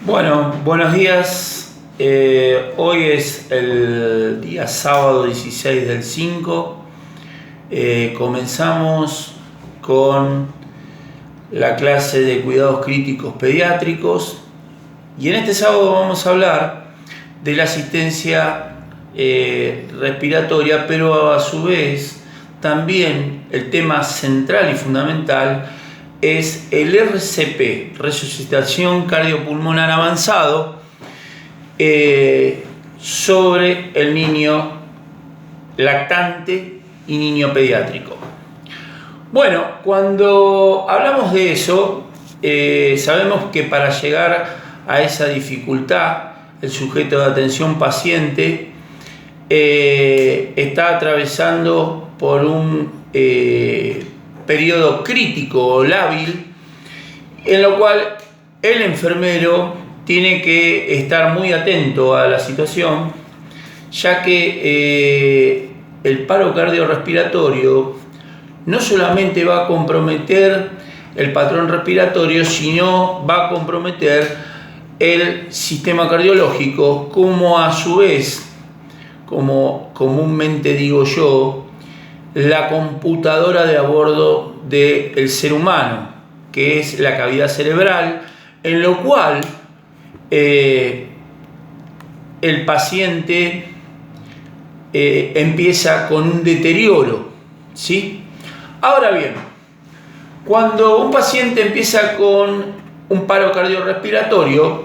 Bueno, buenos días. Hoy es el día sábado 16 del 5. Comenzamos con la clase de cuidados críticos pediátricos y en este sábado vamos a hablar de la asistencia respiratoria, pero a su vez también el tema central y fundamental es el RCP, resucitación cardiopulmonar avanzado, sobre el niño lactante y niño pediátrico. Bueno, cuando hablamos de eso, sabemos que para llegar a esa dificultad, el sujeto de atención paciente está atravesando por un periodo crítico o lábil, en lo cual el enfermero tiene que estar muy atento a la situación, ya que el paro cardiorrespiratorio no solamente va a comprometer el patrón respiratorio, sino va a comprometer el sistema cardiológico, como a su vez, como comúnmente digo yo, la computadora de a bordo del ser humano, que es la cavidad cerebral, en lo cual el paciente empieza con un deterioro, ¿sí? Ahora bien, cuando un paciente empieza con un paro cardiorrespiratorio,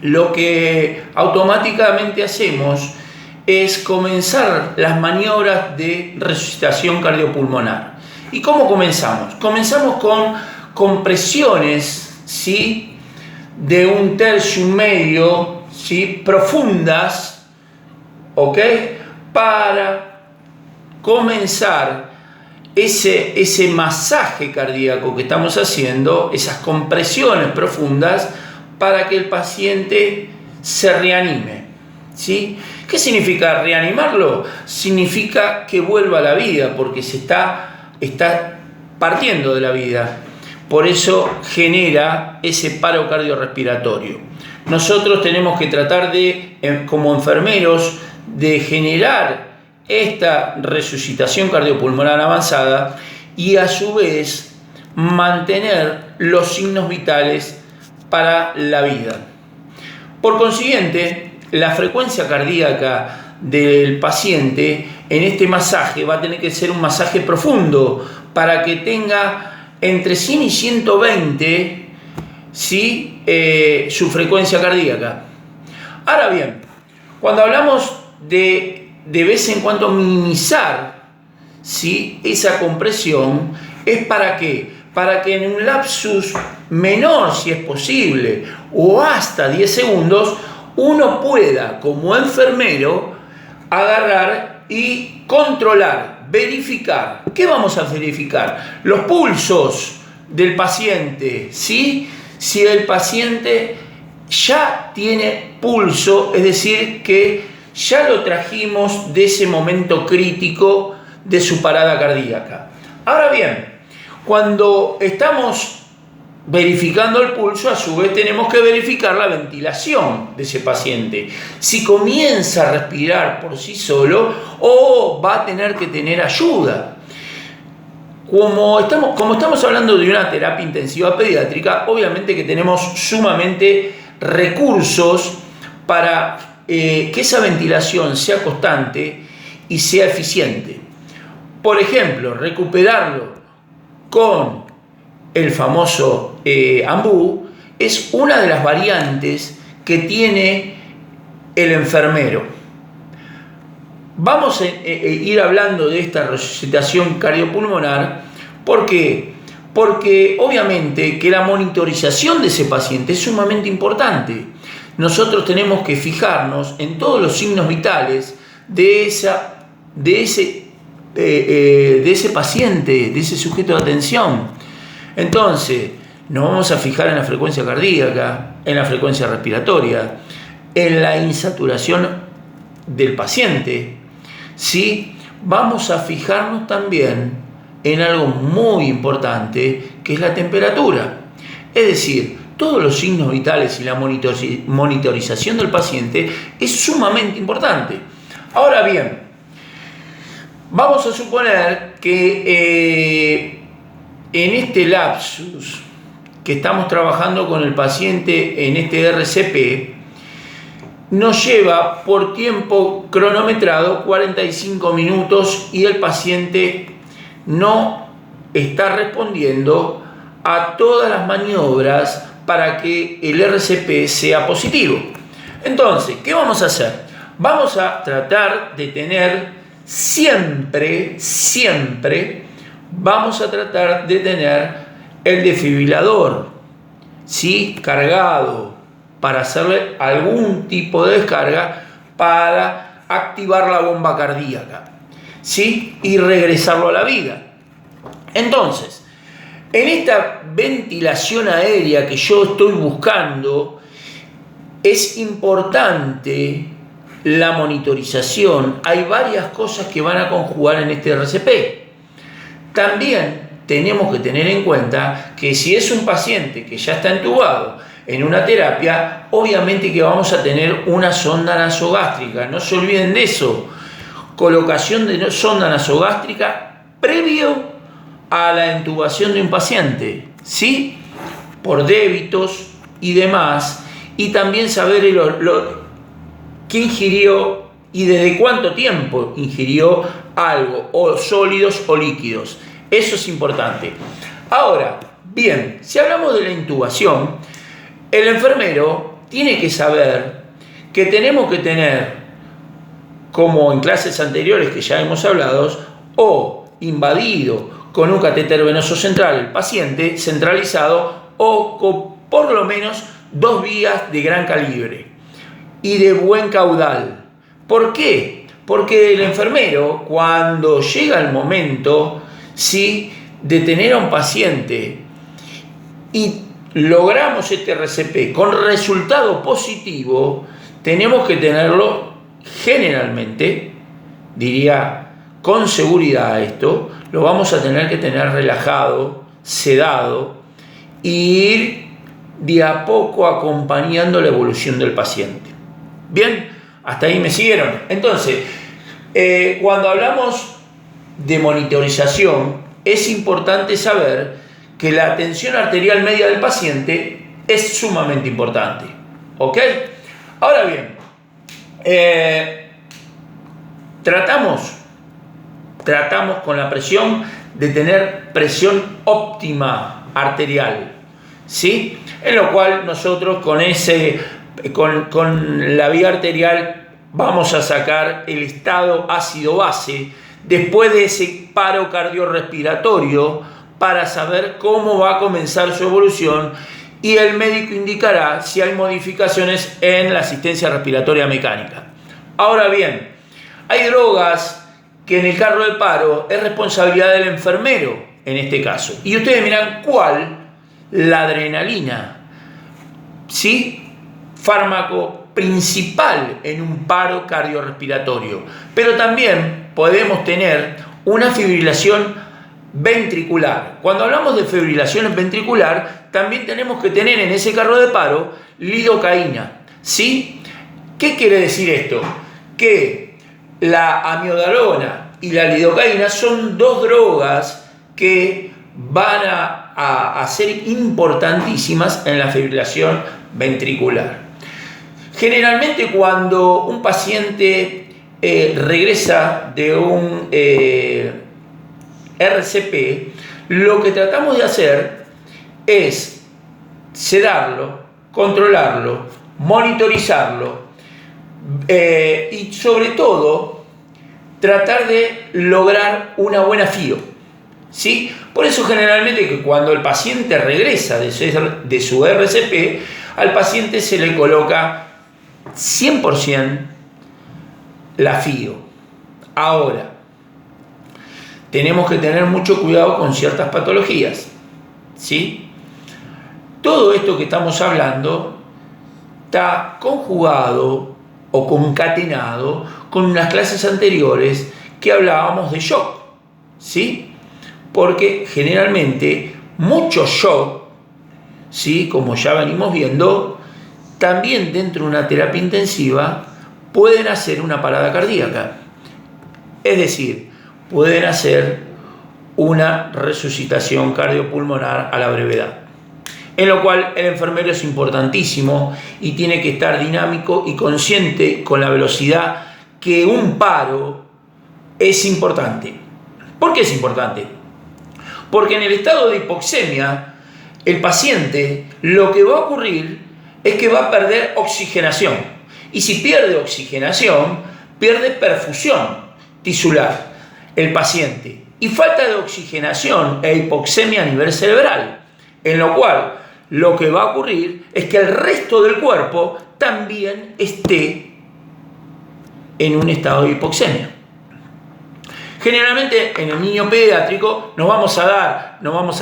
lo que automáticamente hacemos es comenzar las maniobras de resucitación cardiopulmonar. ¿Y cómo comenzamos? Comenzamos con compresiones, ¿sí?, de 1/3, 1/2, ¿sí?, profundas, ¿ok?, para comenzar ese masaje cardíaco que estamos haciendo, esas compresiones profundas, para que el paciente se reanime, ¿sí? ¿Qué significa reanimarlo? Significa que vuelva a la vida, porque se está partiendo de la vida. Por eso genera ese paro cardiorrespiratorio. Nosotros tenemos que tratar de, como enfermeros, de generar esta resucitación cardiopulmonar avanzada y a su vez mantener los signos vitales para la vida. Por consiguiente, la frecuencia cardíaca del paciente en este masaje va a tener que ser un masaje profundo para que tenga entre 100 y 120, ¿sí?, su frecuencia cardíaca. Ahora bien, cuando hablamos de vez en cuando minimizar, ¿sí?, esa compresión, ¿es para qué? Para que en un lapsus menor, si es posible, o hasta 10 segundos, uno pueda, como enfermero, agarrar y controlar, verificar. ¿Qué vamos a verificar? Los pulsos del paciente, ¿sí? Si el paciente ya tiene pulso, es decir, que ya lo trajimos de ese momento crítico de su parada cardíaca. Ahora bien, cuando estamos verificando el pulso, a su vez tenemos que verificar la ventilación de ese paciente. Si comienza a respirar por sí solo o va a tener que tener ayuda. Como estamos hablando de una terapia intensiva pediátrica, obviamente que tenemos sumamente recursos para que esa ventilación sea constante y sea eficiente. Por ejemplo, recuperarlo con el famoso AMBU es una de las variantes que tiene el enfermero. Vamos a ir hablando de esta resucitación cardiopulmonar. ¿Por qué? Porque obviamente que la monitorización de ese paciente es sumamente importante. Nosotros tenemos que fijarnos en todos los signos vitales de ese paciente, de ese sujeto de atención. Entonces, nos vamos a fijar en la frecuencia cardíaca, en la frecuencia respiratoria, en la insaturación del paciente, ¿sí? Vamos a fijarnos también en algo muy importante, que es la temperatura. Es decir, todos los signos vitales y la monitorización del paciente es sumamente importante. Ahora bien, vamos a suponer que en este lapsus que estamos trabajando con el paciente en este RCP, nos lleva por tiempo cronometrado 45 minutos y el paciente no está respondiendo a todas las maniobras para que el RCP sea positivo. Entonces, ¿qué vamos a hacer? Vamos a tratar de tener siempre, vamos a tratar de tener el desfibrilador, ¿sí?, cargado, para hacerle algún tipo de descarga para activar la bomba cardíaca, ¿sí?, y regresarlo a la vida. Entonces, en esta ventilación aérea que yo estoy buscando, es importante la monitorización. Hay varias cosas que van a conjugar en este RCP. También tenemos que tener en cuenta que si es un paciente que ya está entubado en una terapia, obviamente que vamos a tener una sonda nasogástrica. No se olviden de eso. Colocación de sonda nasogástrica previo a la intubación de un paciente, ¿sí?, por débitos y demás. Y también saber qué ingirió y desde cuánto tiempo ingirió algo, o sólidos o líquidos. Eso es importante. Ahora, bien, si hablamos de la intubación, el enfermero tiene que saber que tenemos que tener, como en clases anteriores que ya hemos hablado, o invadido con un catéter venoso central el paciente, centralizado, o con por lo menos 2 vías de gran calibre y de buen caudal. ¿Por qué? Porque el enfermero, cuando llega el momento, ¿sí?, de tener a un paciente y logramos este RCP con resultado positivo, tenemos que tenerlo generalmente, diría con seguridad esto, lo vamos a tener que tener relajado, sedado, e ir de a poco acompañando la evolución del paciente. Bien, hasta ahí me siguieron. Entonces, cuando hablamos de monitorización, es importante saber que la tensión arterial media del paciente es sumamente importante. ¿Ok? Ahora bien, tratamos con la presión de tener presión óptima arterial, ¿sí? En lo cual nosotros con la vía arterial vamos a sacar el estado ácido-base después de ese paro cardiorrespiratorio para saber cómo va a comenzar su evolución, y el médico indicará si hay modificaciones en la asistencia respiratoria mecánica. Ahora bien, hay drogas que en el carro de paro es responsabilidad del enfermero en este caso. Y ustedes miran cuál, la adrenalina, ¿sí?, fármaco principal en un paro cardiorrespiratorio. Pero también podemos tener una fibrilación ventricular. Cuando hablamos de fibrilación ventricular, también tenemos que tener en ese carro de paro lidocaína, ¿sí? ¿Qué quiere decir esto? Que la amiodarona y la lidocaína son 2 drogas que van a ser importantísimas en la fibrilación ventricular. Generalmente cuando un paciente regresa de un RCP, lo que tratamos de hacer es sedarlo, controlarlo, monitorizarlo y sobre todo tratar de lograr una buena FIO, ¿sí? Por eso generalmente que cuando el paciente regresa de su RCP, al paciente se le coloca 100% la FIO. Ahora, tenemos que tener mucho cuidado con ciertas patologías, ¿sí? Todo esto que estamos hablando está conjugado o concatenado con unas clases anteriores que hablábamos de shock, ¿sí? Porque generalmente mucho shock ¿sí? Como ya venimos viendo, también dentro de una terapia intensiva pueden hacer una parada cardíaca. Es decir, pueden hacer una resucitación cardiopulmonar a la brevedad. En lo cual el enfermero es importantísimo y tiene que estar dinámico y consciente con la velocidad que un paro es importante. ¿Por qué es importante? Porque en el estado de hipoxemia, el paciente lo que va a ocurrir es que va a perder oxigenación. Y si pierde oxigenación, pierde perfusión tisular el paciente. Y falta de oxigenación e hipoxemia a nivel cerebral. En lo cual, lo que va a ocurrir es que el resto del cuerpo también esté en un estado de hipoxemia. Generalmente en el niño pediátrico nos vamos a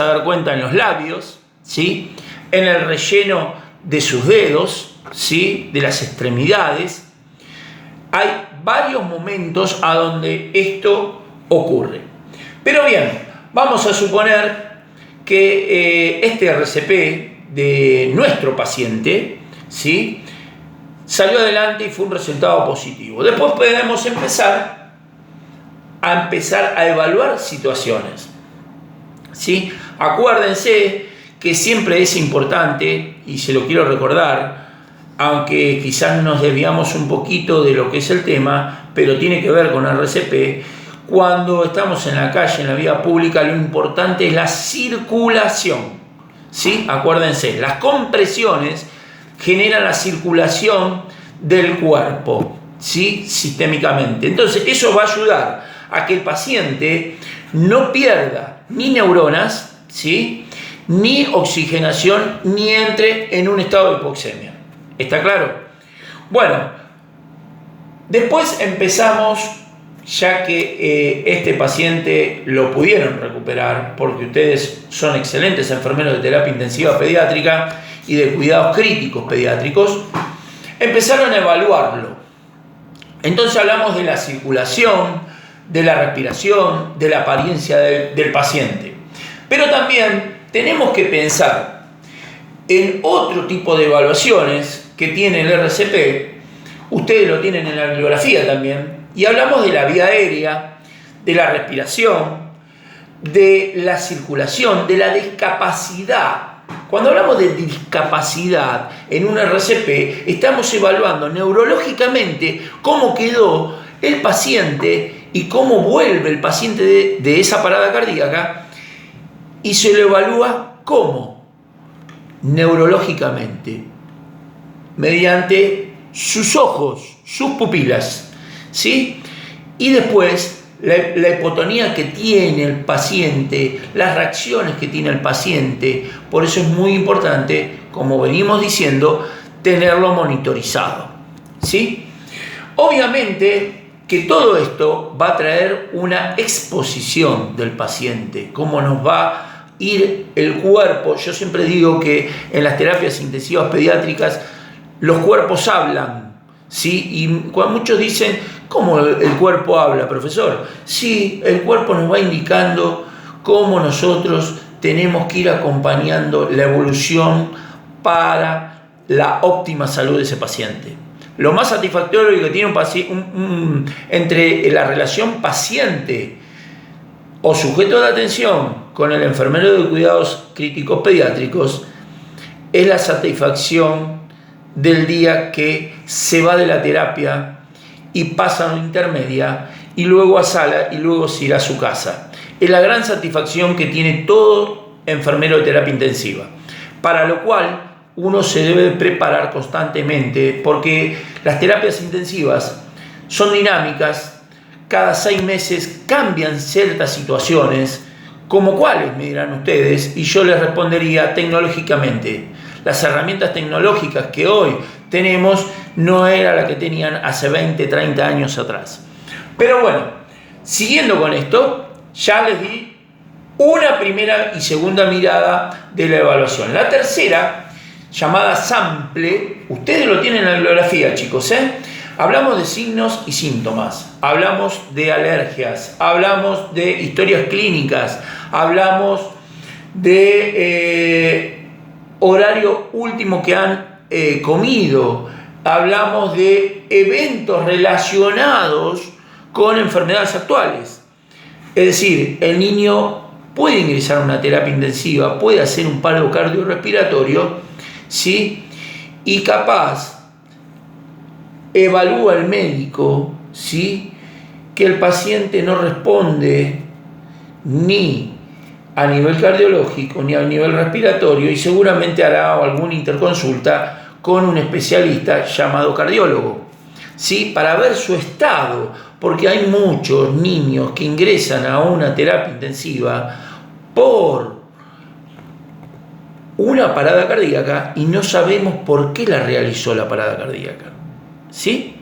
dar cuenta en los labios, ¿sí? En el relleno de sus dedos, ¿sí? De las extremidades. Hay varios momentos a donde esto ocurre. Pero bien, vamos a suponer que este RCP de nuestro paciente, ¿sí? Salió adelante y fue un resultado positivo. Después podemos empezar a evaluar situaciones, ¿sí? Acuérdense que siempre es importante, y se lo quiero recordar, aunque quizás nos desviamos un poquito de lo que es el tema, pero tiene que ver con RCP. Cuando estamos en la calle, en la vía pública, lo importante es la circulación, ¿sí? Acuérdense, las compresiones generan la circulación del cuerpo, ¿sí? Sistémicamente. Entonces, eso va a ayudar a que el paciente no pierda ni neuronas, ¿sí? Ni oxigenación, ni entre en un estado de hipoxemia. ¿Está claro? Bueno, después empezamos, ya que este paciente lo pudieron recuperar, porque ustedes son excelentes enfermeros de terapia intensiva pediátrica y de cuidados críticos pediátricos, empezaron a evaluarlo. Entonces hablamos de la circulación, de la respiración, de la apariencia del paciente. Pero también tenemos que pensar en otro tipo de evaluaciones que tiene el RCP. Ustedes lo tienen en la bibliografía también. Y hablamos de la vía aérea, de la respiración, de la circulación, de la discapacidad. Cuando hablamos de discapacidad en un RCP, estamos evaluando neurológicamente cómo quedó el paciente y cómo vuelve el paciente de esa parada cardíaca, y se lo evalúa ¿cómo? Neurológicamente, mediante sus ojos, sus pupilas, ¿sí? Y después la hipotonía que tiene el paciente, las reacciones que tiene el paciente. Por eso es muy importante, como venimos diciendo, tenerlo monitorizado, ¿sí? Obviamente que todo esto va a traer una exposición del paciente, cómo nos va a ir el cuerpo. Yo siempre digo que en las terapias intensivas pediátricas los cuerpos hablan, ¿sí? Y cuando muchos dicen, ¿cómo el cuerpo habla, profesor? Sí, el cuerpo nos va indicando cómo nosotros tenemos que ir acompañando la evolución para la óptima salud de ese paciente. Lo más satisfactorio que tiene un paciente entre la relación paciente o sujeto de atención con el enfermero de cuidados críticos pediátricos es la satisfacción del día que se va de la terapia y pasa a una intermedia y luego a sala y luego se irá a su casa. Es la gran satisfacción que tiene todo enfermero de terapia intensiva, para lo cual uno se debe preparar constantemente, porque las terapias intensivas son dinámicas. Cada 6 meses cambian ciertas situaciones, como cuáles, me dirán ustedes, y yo les respondería tecnológicamente. Las herramientas tecnológicas que hoy tenemos no era la que tenían hace 20, 30 años atrás. Pero bueno, siguiendo con esto, ya les di una primera y segunda mirada de la evaluación. La tercera, llamada sample, ustedes lo tienen en la bibliografía, chicos, ¿eh? Hablamos de signos y síntomas, hablamos de alergias, hablamos de historias clínicas, hablamos de horario último que han comido, hablamos de eventos relacionados con enfermedades actuales. Es decir, el niño puede ingresar a una terapia intensiva, puede hacer un paro cardiorrespiratorio, ¿sí? Y capaz evalúa el médico, ¿sí?, que el paciente no responde ni a nivel cardiológico ni a nivel respiratorio, y seguramente hará alguna interconsulta con un especialista llamado cardiólogo, ¿sí?, para ver su estado, porque hay muchos niños que ingresan a una terapia intensiva por una parada cardíaca y no sabemos por qué la realizó la parada cardíaca, ¿sí?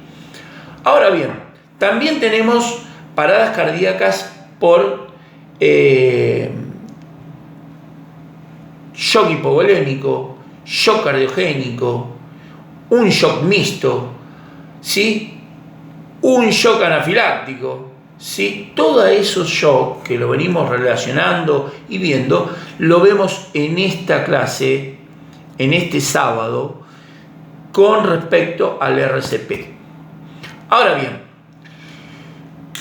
Ahora bien, también tenemos paradas cardíacas por shock hipovolémico, shock cardiogénico, un shock mixto, ¿sí?, un shock anafiláctico, ¿sí? Todos esos shocks que lo venimos relacionando y viendo, lo vemos en esta clase, en este sábado, con respecto al RCP. Ahora bien,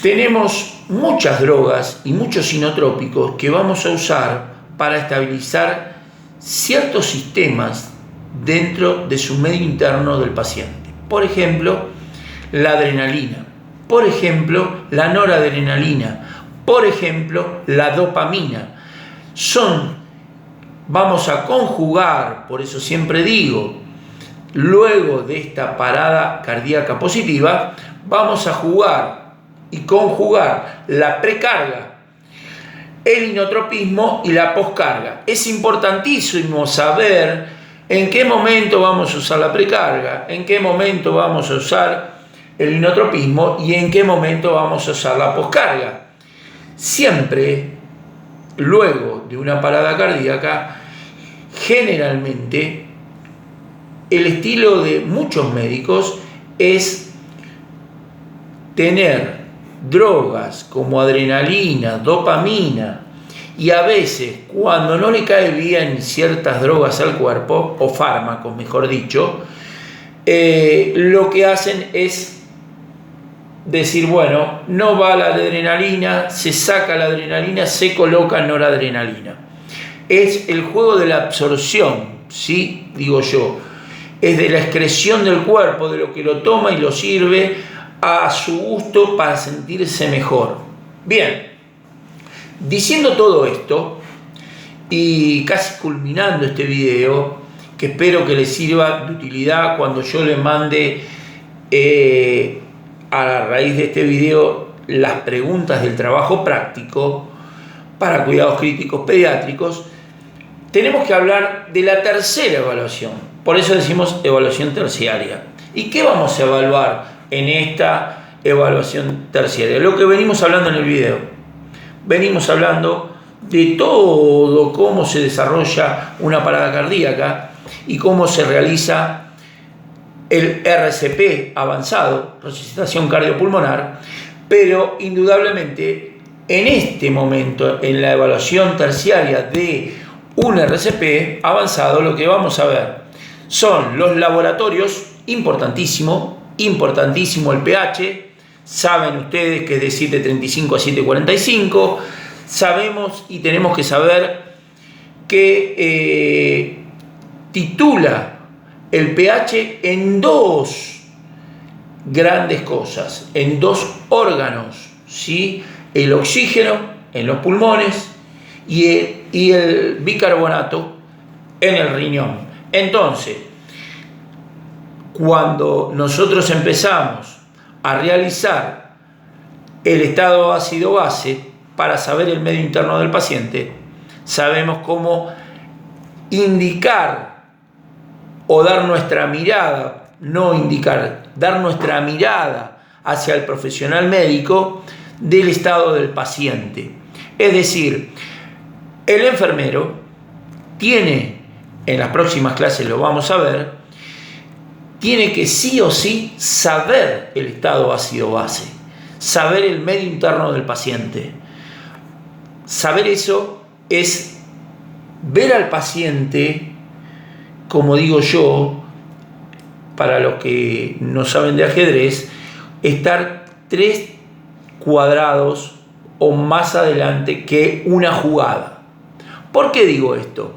tenemos muchas drogas y muchos sinotrópicos que vamos a usar para estabilizar ciertos sistemas dentro de su medio interno del paciente. Por ejemplo, la adrenalina, por ejemplo, la noradrenalina, por ejemplo, la dopamina. Vamos a conjugar, por eso siempre digo, luego de esta parada cardíaca positiva, vamos a jugar y conjugar la precarga, el inotropismo y la poscarga. Es importantísimo saber en qué momento vamos a usar la precarga, en qué momento vamos a usar el inotropismo y en qué momento vamos a usar la poscarga. Siempre, luego de una parada cardíaca, generalmente el estilo de muchos médicos es tener drogas como adrenalina, dopamina, y a veces cuando no le cae bien ciertas drogas al cuerpo, o fármacos mejor dicho, lo que hacen es decir, bueno, no va la adrenalina, se saca la adrenalina, se coloca noradrenalina. Es el juego de la absorción, ¿sí?, digo yo. Es de la excreción del cuerpo, de lo que lo toma y lo sirve a su gusto para sentirse mejor. Bien, diciendo todo esto y casi culminando este video, que espero que les sirva de utilidad cuando yo les mande a la raíz de este video las preguntas del trabajo práctico para cuidados críticos pediátricos, tenemos que hablar de la tercera evaluación. Por eso decimos evaluación terciaria. ¿Y qué vamos a evaluar en esta evaluación terciaria? Lo que venimos hablando en el video. Venimos hablando de todo cómo se desarrolla una parada cardíaca y cómo se realiza el RCP avanzado, resucitación cardiopulmonar, pero indudablemente en este momento, en la evaluación terciaria de un RCP avanzado, lo que vamos a ver son los laboratorios, importantísimo el pH, saben ustedes que es de 735 a 745, sabemos y tenemos que saber que titula el pH en dos grandes cosas, en dos órganos, ¿sí?, el oxígeno en los pulmones y el bicarbonato en el riñón. Entonces, cuando nosotros empezamos a realizar el estado ácido-base para saber el medio interno del paciente, sabemos cómo indicar o dar nuestra mirada, no indicar, dar nuestra mirada hacia el profesional médico del estado del paciente. Es decir, el enfermero tiene, en las próximas clases lo vamos a ver, tiene que sí o sí saber el estado ácido-base, saber el medio interno del paciente. Saber eso es ver al paciente como digo yo, para los que no saben de ajedrez, estar 3 cuadrados o más adelante que una jugada. ¿Por qué digo esto?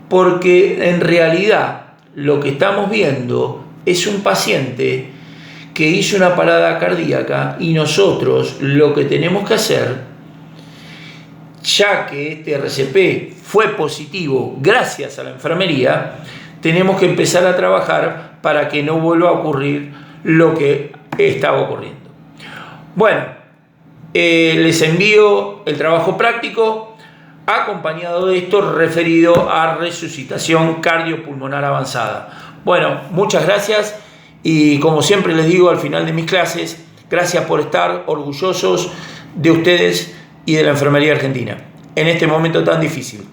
Porque en realidad lo que estamos viendo es un paciente que hizo una parada cardíaca y nosotros lo que tenemos que hacer, ya que este RCP fue positivo gracias a la enfermería, tenemos que empezar a trabajar para que no vuelva a ocurrir lo que estaba ocurriendo. Bueno, les envío el trabajo práctico acompañado de esto referido a resucitación cardiopulmonar avanzada. Bueno, muchas gracias y como siempre les digo al final de mis clases, gracias por estar orgullosos de ustedes y de la enfermería argentina en este momento tan difícil.